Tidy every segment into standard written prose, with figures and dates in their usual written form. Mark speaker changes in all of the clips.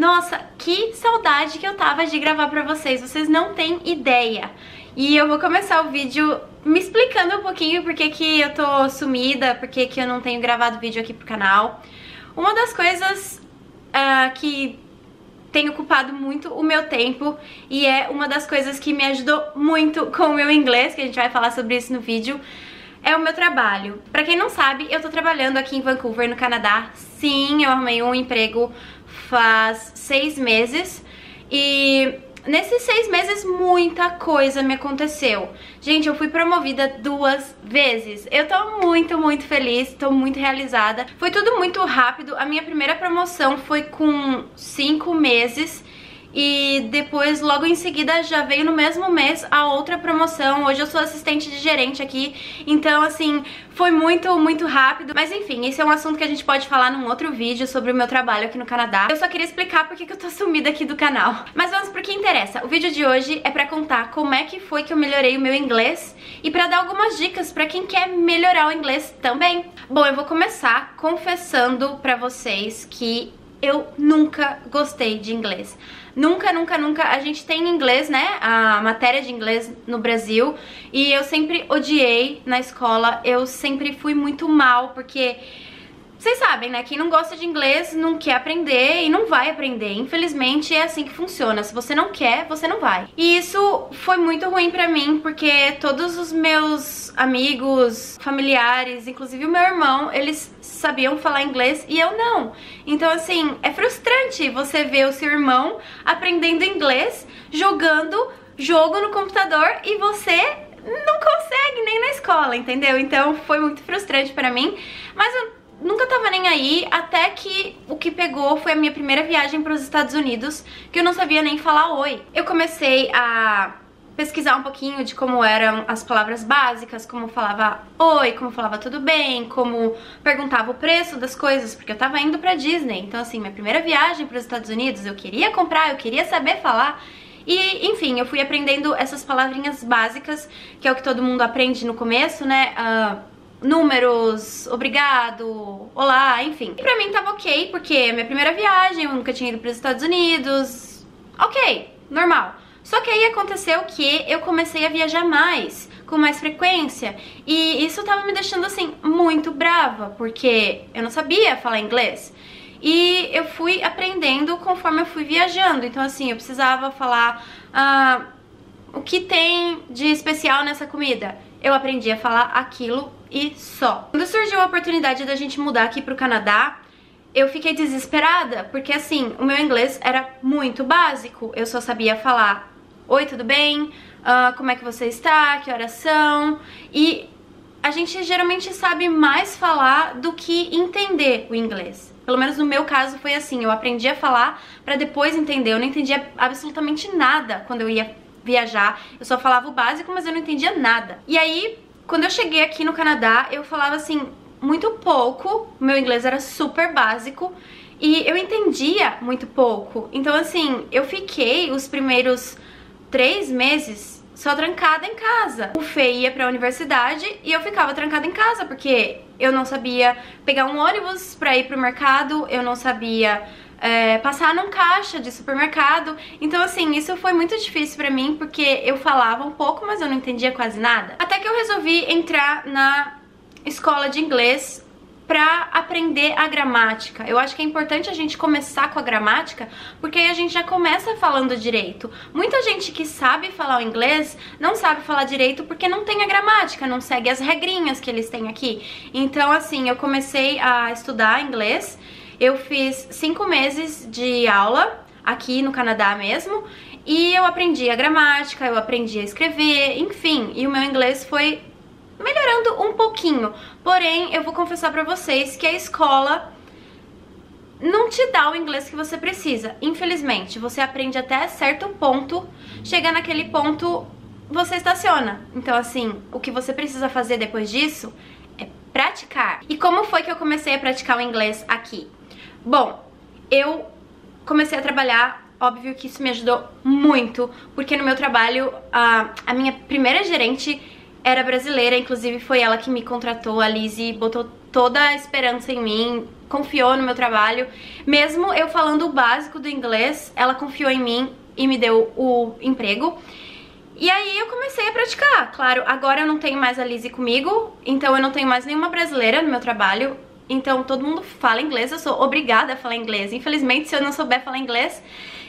Speaker 1: Nossa, que saudade que eu tava de gravar pra vocês não têm ideia. E eu vou começar o vídeo me explicando um pouquinho por que eu tô sumida, por que eu não tenho gravado vídeo aqui pro canal. Uma das coisas que tem ocupado muito o meu tempo e é uma das coisas que me ajudou muito com o meu inglês, que a gente vai falar sobre isso no vídeo, é o meu trabalho. Pra quem não sabe, eu tô trabalhando aqui em Vancouver, no Canadá. Sim, eu arrumei um emprego faz 6 meses e nesses 6 meses muita coisa me aconteceu. Gente, eu fui promovida 2 vezes. Eu tô muito feliz, tô muito realizada. Foi tudo muito rápido. A minha primeira promoção foi com 5 meses. E depois, logo em seguida, já veio no mesmo mês a outra promoção. Hoje eu sou assistente de gerente aqui. Então, assim, foi muito rápido. Mas enfim, esse é um assunto que a gente pode falar num outro vídeo sobre o meu trabalho aqui no Canadá. Eu só queria explicar por que eu tô sumida aqui do canal. Mas vamos pro que interessa. O vídeo de hoje é pra contar como é que foi que eu melhorei o meu inglês e pra dar algumas dicas pra quem quer melhorar o inglês também. Bom, eu vou começar confessando pra vocês que eu nunca gostei de inglês. Nunca. A gente tem inglês, né? A matéria de inglês no Brasil. E eu sempre odiei na escola. Eu sempre fui muito mal, porque vocês sabem, né? Quem não gosta de inglês não quer aprender e não vai aprender. Infelizmente é assim que funciona. Se você não quer, você não vai. E isso foi muito ruim pra mim, porque todos os meus amigos, familiares, inclusive o meu irmão, eles sabiam falar inglês e eu não. Então, assim, é frustrante você ver o seu irmão aprendendo inglês, jogando jogo no computador e você não consegue nem na escola, entendeu? Então foi muito frustrante pra mim, mas eu nunca tava nem aí, até que o que pegou foi a minha primeira viagem para os Estados Unidos, que eu não sabia nem falar oi. Eu comecei a pesquisar um pouquinho de como eram as palavras básicas, como falava oi, como falava tudo bem, como perguntava o preço das coisas, porque eu tava indo pra Disney. Então, assim, minha primeira viagem para os Estados Unidos, eu queria comprar, eu queria saber falar. E, enfim, eu fui aprendendo essas palavrinhas básicas, que é o que todo mundo aprende no começo, né? Números, obrigado, olá, enfim. E pra mim tava ok, porque é minha primeira viagem, eu nunca tinha ido pros Estados Unidos. Ok, normal. Só que aí aconteceu que eu comecei a viajar mais, com mais frequência, e isso tava me deixando, assim, muito brava, porque eu não sabia falar inglês. E eu fui aprendendo conforme eu fui viajando. Então, assim, eu precisava falar o que tem de especial nessa comida. Eu aprendi a falar aquilo e só. Quando surgiu a oportunidade da gente mudar aqui pro Canadá, eu fiquei desesperada, porque assim, o meu inglês era muito básico. Eu só sabia falar oi, tudo bem? Como é que você está? Que horas são? E a gente geralmente sabe mais falar do que entender o inglês. Pelo menos no meu caso foi assim, eu aprendi a falar pra depois entender. Eu não entendia absolutamente nada quando eu ia viajar. Eu só falava o básico, mas eu não entendia nada. E aí, quando eu cheguei aqui no Canadá, eu falava assim, muito pouco. Meu inglês era super básico e eu entendia muito pouco. Então, assim, eu fiquei os primeiros 3 meses só trancada em casa. O Fê ia pra universidade e eu ficava trancada em casa, porque eu não sabia pegar um ônibus pra ir pro mercado, eu não sabia passar num caixa de supermercado. Então, assim, isso foi muito difícil pra mim, porque eu falava um pouco, mas eu não entendia quase nada. Até que eu resolvi entrar na escola de inglês pra aprender a gramática. Eu acho que é importante a gente começar com a gramática, porque aí a gente já começa falando direito. Muita gente que sabe falar o inglês não sabe falar direito porque não tem a gramática, não segue as regrinhas que eles têm aqui. Então, assim, eu comecei a estudar inglês. Eu fiz 5 meses de aula aqui no Canadá mesmo, e eu aprendi a gramática, eu aprendi a escrever, enfim, e o meu inglês foi melhorando um pouquinho. Porém, eu vou confessar pra vocês que a escola não te dá o inglês que você precisa. Infelizmente, você aprende até certo ponto, chega naquele ponto, você estaciona. Então, assim, o que você precisa fazer depois disso é praticar. E como foi que eu comecei a praticar o inglês aqui? Bom, eu comecei a trabalhar, óbvio que isso me ajudou muito, porque no meu trabalho, a minha primeira gerente era brasileira, inclusive foi ela que me contratou, a Lizzie botou toda a esperança em mim, confiou no meu trabalho. Mesmo eu falando o básico do inglês, ela confiou em mim e me deu o emprego. E aí eu comecei a praticar. Claro, agora eu não tenho mais a Lizzie comigo, então eu não tenho mais nenhuma brasileira no meu trabalho. Então todo mundo fala inglês, eu sou obrigada a falar inglês. Infelizmente, se eu não souber falar inglês,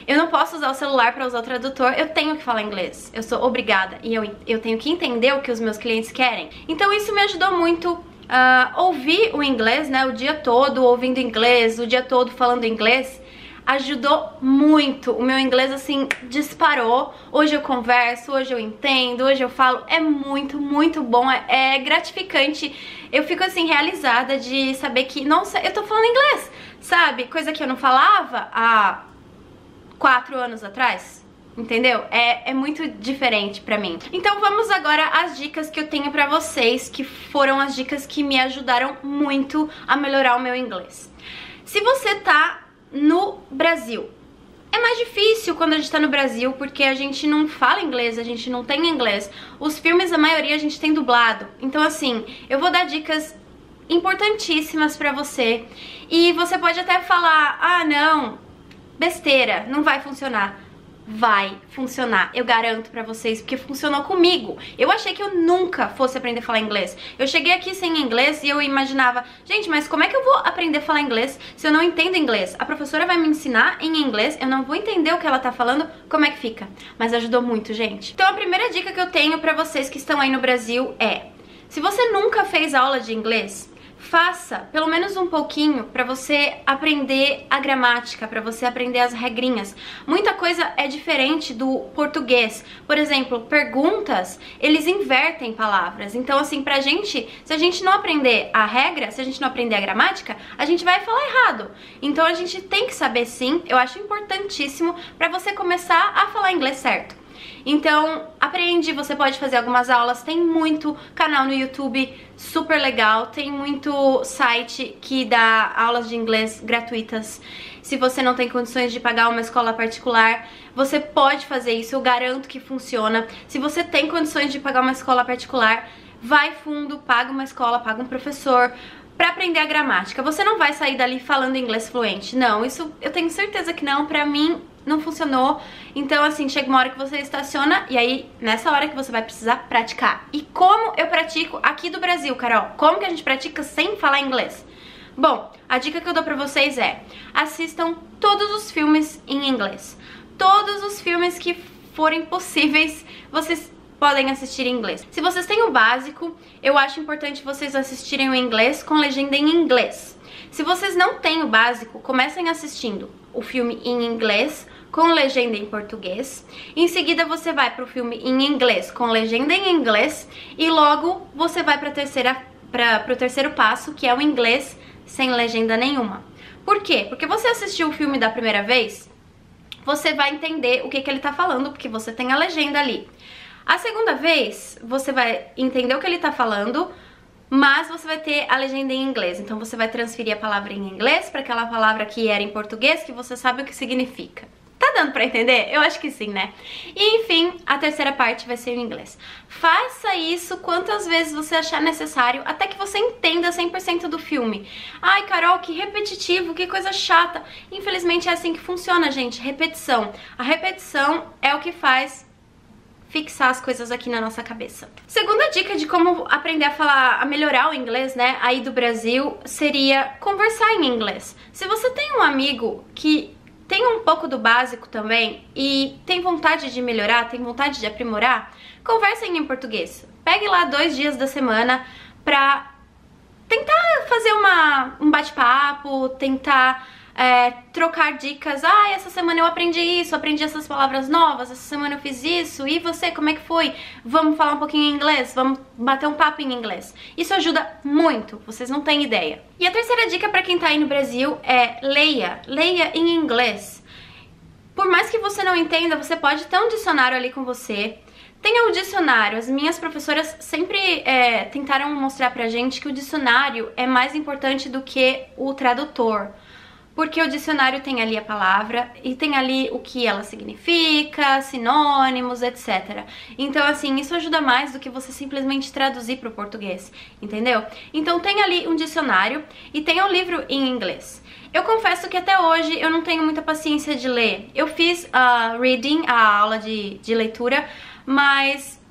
Speaker 1: eu não posso usar o celular para usar o tradutor, eu tenho que falar inglês. Eu sou obrigada e eu tenho que entender o que os meus clientes querem. Então isso me ajudou muito a ouvir o inglês, né, o dia todo ouvindo inglês, o dia todo falando inglês. Ajudou muito, o meu inglês assim disparou. Hoje eu converso, hoje eu entendo, hoje eu falo, é muito, muito bom, é gratificante. Eu fico assim realizada de saber que, nossa, eu tô falando inglês, sabe? Coisa que eu não falava há 4 anos atrás, entendeu? É muito diferente pra mim. Então vamos agora às dicas que eu tenho pra vocês, que foram as dicas que me ajudaram muito a melhorar o meu inglês. Se você tá no Brasil, é mais difícil quando a gente tá no Brasil, porque a gente não fala inglês, a gente não tem inglês. Os filmes, a maioria, a gente tem dublado. Então assim, eu vou dar dicas importantíssimas pra você. E você pode até falar, ah não, besteira, não vai funcionar. Vai funcionar, eu garanto pra vocês, porque funcionou comigo. Eu achei que eu nunca fosse aprender a falar inglês. Eu cheguei aqui sem inglês e eu imaginava, gente, mas como é que eu vou aprender a falar inglês se eu não entendo inglês? A professora vai me ensinar em inglês, eu não vou entender o que ela tá falando, como é que fica? Mas ajudou muito, gente. Então a primeira dica que eu tenho pra vocês que estão aí no Brasil é, se você nunca fez aula de inglês, faça pelo menos um pouquinho para você aprender a gramática, para você aprender as regrinhas. Muita coisa é diferente do português. Por exemplo, perguntas, eles invertem palavras. Então, assim, pra gente, se a gente não aprender a regra, se a gente não aprender a gramática, a gente vai falar errado. Então, a gente tem que saber sim, eu acho importantíssimo para você começar a falar inglês certo. Então, aprende, você pode fazer algumas aulas, tem muito canal no YouTube super legal, tem muito site que dá aulas de inglês gratuitas. Se você não tem condições de pagar uma escola particular, você pode fazer isso, eu garanto que funciona. Se você tem condições de pagar uma escola particular, vai fundo, paga uma escola, paga um professor pra aprender a gramática. Você não vai sair dali falando inglês fluente, não, isso eu tenho certeza que não, pra mim não funcionou. Então assim, chega uma hora que você estaciona e aí nessa hora que você vai precisar praticar. E como eu pratico aqui do Brasil, Carol? Como que a gente pratica sem falar inglês? Bom, a dica que eu dou pra vocês é, assistam todos os filmes em inglês. Todos os filmes que forem possíveis, vocês podem assistir em inglês. Se vocês têm o básico, eu acho importante vocês assistirem o inglês com legenda em inglês. Se vocês não têm o básico, comecem assistindo o filme em inglês com legenda em português. Em seguida você vai para o filme em inglês com legenda em inglês e logo você vai para o terceiro passo, que é o inglês sem legenda nenhuma. Por quê? Porque você assistiu o filme da primeira vez, você vai entender o que ele tá falando, porque você tem a legenda ali. A segunda vez, você vai entender o que ele tá falando, mas você vai ter a legenda em inglês. Então você vai transferir a palavra em inglês para aquela palavra que era em português, que você sabe o que significa. Tá dando pra entender? Eu acho que sim, né? E enfim, a terceira parte vai ser o inglês. Faça isso quantas vezes você achar necessário, até que você entenda 100% do filme. Ai, Carol, que repetitivo, que coisa chata. Infelizmente é assim que funciona, gente, repetição. A repetição é o que faz fixar as coisas aqui na nossa cabeça. Segunda dica de como aprender a falar, a melhorar o inglês, né, aí do Brasil, seria conversar em inglês. Se você tem um amigo que tem um pouco do básico também e tem vontade de melhorar, tem vontade de aprimorar, conversem em português. Pegue lá 2 dias da semana pra tentar fazer um bate-papo, tentar trocar dicas. Ah, essa semana eu aprendi isso, aprendi essas palavras novas, essa semana eu fiz isso, e você, como é que foi? Vamos falar um pouquinho em inglês? Vamos bater um papo em inglês. Isso ajuda muito, vocês não têm ideia. E a terceira dica pra quem tá aí no Brasil é leia em inglês. Por mais que você não entenda, você pode ter um dicionário ali com você. Tenha o dicionário. As minhas professoras sempre tentaram mostrar pra gente que o dicionário é mais importante do que o tradutor. porque o dicionário tem ali a palavra e tem ali o que ela significa, sinônimos, etc. Então, assim, isso ajuda mais do que você simplesmente traduzir para o português, entendeu? Então, tem ali um dicionário e tem um livro em inglês. Eu confesso que até hoje eu não tenho muita paciência de ler. Eu fiz reading, a aula de leitura, mas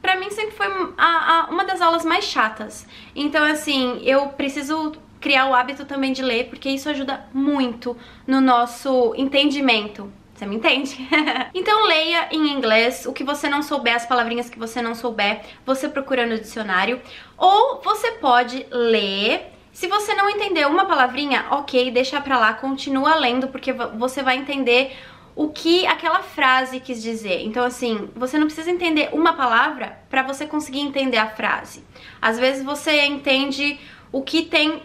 Speaker 1: pra mim sempre foi uma das aulas mais chatas. Então, assim, eu preciso criar o hábito também de ler, porque isso ajuda muito no nosso entendimento. Você me entende? Então leia em inglês o que você não souber, as palavrinhas que você não souber, você procura no dicionário. Ou você pode ler. Se você não entender uma palavrinha, ok, deixa pra lá, continua lendo, porque você vai entender o que aquela frase quis dizer. Então, assim, você não precisa entender uma palavra pra você conseguir entender a frase. Às vezes você entende o que tem,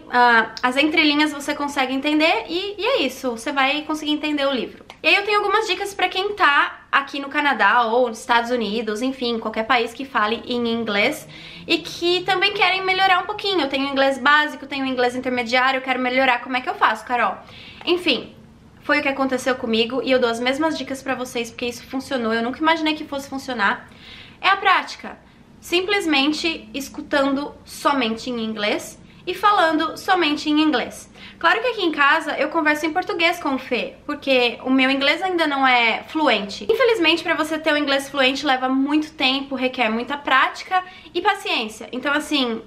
Speaker 1: as entrelinhas você consegue entender e é isso, você vai conseguir entender o livro. E aí eu tenho algumas dicas pra quem tá aqui no Canadá ou nos Estados Unidos, enfim, qualquer país que fale em inglês e que também querem melhorar um pouquinho. Eu tenho inglês básico, tenho inglês intermediário, eu quero melhorar. Como é que eu faço, Carol? Enfim, foi o que aconteceu comigo e eu dou as mesmas dicas pra vocês porque isso funcionou, eu nunca imaginei que fosse funcionar. É a prática, simplesmente escutando somente em inglês e falando somente em inglês. Claro que aqui em casa eu converso em português com o Fê, porque o meu inglês ainda não é fluente. Infelizmente, para você ter um inglês fluente leva muito tempo, requer muita prática e paciência. Então, assim,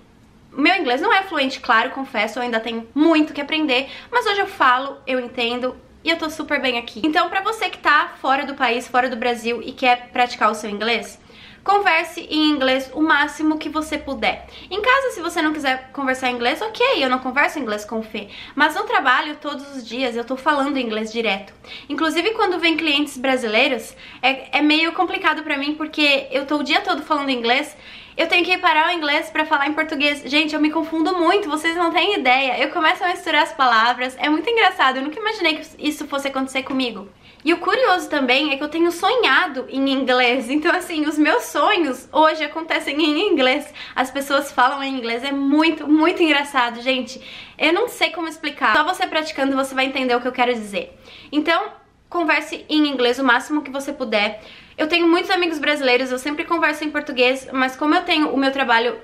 Speaker 1: meu inglês não é fluente, claro, confesso, eu ainda tenho muito que aprender, mas hoje eu falo, eu entendo e eu tô super bem aqui. Então, pra você que tá fora do país, fora do Brasil e quer praticar o seu inglês, converse em inglês o máximo que você puder. Em casa, se você não quiser conversar em inglês, ok, eu não converso inglês com o Fê. Mas no trabalho, todos os dias, eu tô falando inglês direto. Inclusive, quando vem clientes brasileiros, é meio complicado pra mim, porque eu tô o dia todo falando inglês, eu tenho que parar o inglês pra falar em português. Gente, eu me confundo muito, vocês não têm ideia. Eu começo a misturar as palavras, é muito engraçado, eu nunca imaginei que isso fosse acontecer comigo. E o curioso também é que eu tenho sonhado em inglês, então assim, os meus sonhos hoje acontecem em inglês. As pessoas falam em inglês, é muito, muito engraçado, gente. Eu não sei como explicar, só você praticando você vai entender o que eu quero dizer. Então, converse em inglês o máximo que você puder. Eu tenho muitos amigos brasileiros, eu sempre converso em português, mas como eu tenho o meu trabalho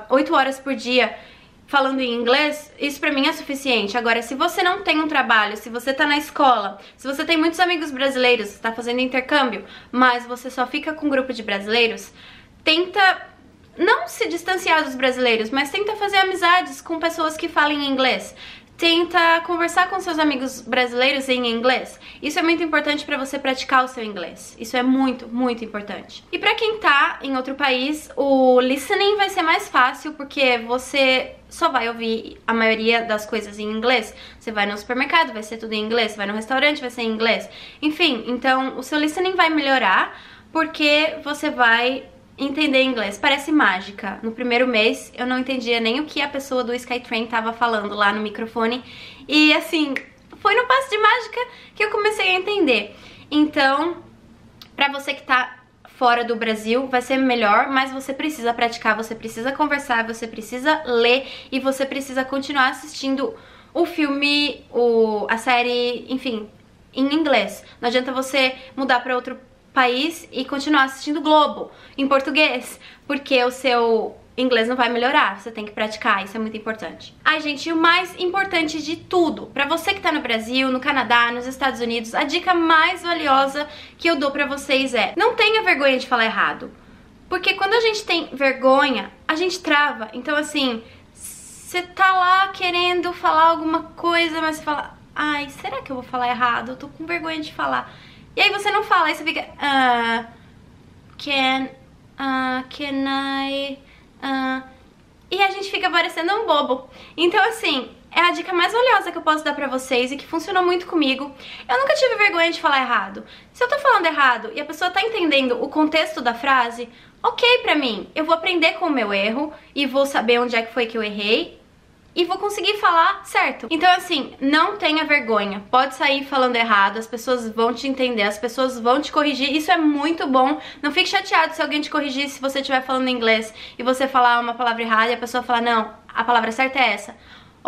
Speaker 1: 8 horas por dia falando em inglês, isso pra mim é suficiente. Agora, se você não tem um trabalho, se você tá na escola, se você tem muitos amigos brasileiros, tá fazendo intercâmbio, mas você só fica com um grupo de brasileiros, tenta não se distanciar dos brasileiros, mas tenta fazer amizades com pessoas que falem inglês. Tenta conversar com seus amigos brasileiros em inglês. Isso é muito importante para você praticar o seu inglês. Isso é muito, muito importante. E para quem tá em outro país, o listening vai ser mais fácil porque você só vai ouvir a maioria das coisas em inglês. Você vai no supermercado, vai ser tudo em inglês. Você vai no restaurante, vai ser em inglês. Enfim, então o seu listening vai melhorar porque você vai entender inglês. Parece mágica. No primeiro mês eu não entendia nem o que a pessoa do SkyTrain tava falando lá no microfone. E assim, foi no passe de mágica que eu comecei a entender. Então, pra você que tá fora do Brasil, vai ser melhor, mas você precisa praticar, você precisa conversar, você precisa ler e você precisa continuar assistindo o filme, a série, enfim, em inglês. Não adianta você mudar pra outro país e continuar assistindo Globo em português, porque o seu inglês não vai melhorar, você tem que praticar, isso é muito importante. Ai, gente, e o mais importante de tudo, pra você que tá no Brasil, no Canadá, nos Estados Unidos, a dica mais valiosa que eu dou pra vocês é: não tenha vergonha de falar errado, porque quando a gente tem vergonha, a gente trava. Então assim, você tá lá querendo falar alguma coisa, mas você fala: ai, será que eu vou falar errado? Eu tô com vergonha de falar. E aí você não fala, aí você fica can I e a gente fica parecendo um bobo. Então assim, é a dica mais valiosa que eu posso dar pra vocês e que funcionou muito comigo. Eu nunca tive vergonha de falar errado. Se eu tô falando errado e a pessoa tá entendendo o contexto da frase, ok pra mim. Eu vou aprender com o meu erro e vou saber onde é que foi que eu errei e vou conseguir falar certo. Então assim, não tenha vergonha, pode sair falando errado, as pessoas vão te entender, as pessoas vão te corrigir, isso é muito bom. Não fique chateado se alguém te corrigir se você estiver falando inglês e você falar uma palavra errada e a pessoa falar: não, a palavra certa é essa.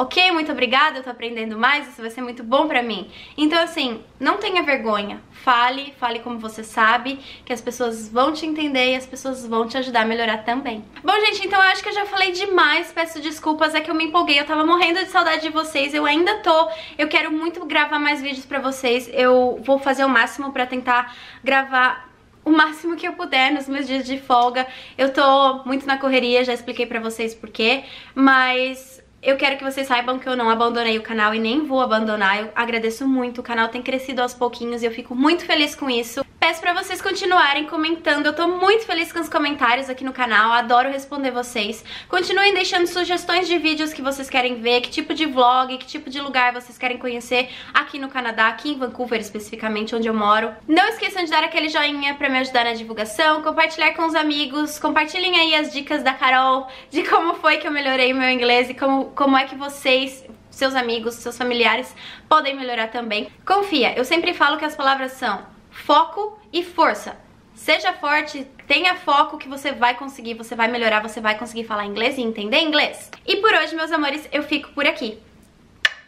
Speaker 1: Ok, muito obrigada, eu tô aprendendo mais, isso vai ser muito bom pra mim. Então assim, não tenha vergonha, fale como você sabe, que as pessoas vão te entender e as pessoas vão te ajudar a melhorar também. Bom, gente, então eu acho que eu já falei demais, peço desculpas, é que eu me empolguei, eu tava morrendo de saudade de vocês, eu quero muito gravar mais vídeos pra vocês, eu vou fazer o máximo pra tentar gravar o máximo que eu puder nos meus dias de folga. Eu tô muito na correria, já expliquei pra vocês por quê, mas eu quero que vocês saibam que eu não abandonei o canal e nem vou abandonar. Eu agradeço muito, o canal tem crescido aos pouquinhos e eu fico muito feliz com isso. Peço pra vocês continuarem comentando, eu tô muito feliz com os comentários aqui no canal, adoro responder vocês. Continuem deixando sugestões de vídeos que vocês querem ver, que tipo de vlog, que tipo de lugar vocês querem conhecer aqui no Canadá, aqui em Vancouver especificamente, onde eu moro. Não esqueçam de dar aquele joinha pra me ajudar na divulgação, compartilhar com os amigos, compartilhem aí as dicas da Carol, de como foi que eu melhorei o meu inglês e como é que vocês, seus amigos, seus familiares podem melhorar também. Confia, eu sempre falo que as palavras são foco e força. Seja forte, tenha foco que você vai conseguir, você vai melhorar, você vai conseguir falar inglês e entender inglês. E por hoje, meus amores, eu fico por aqui.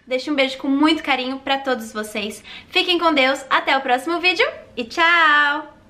Speaker 1: Deixo um beijo com muito carinho pra todos vocês. Fiquem com Deus, até o próximo vídeo e tchau!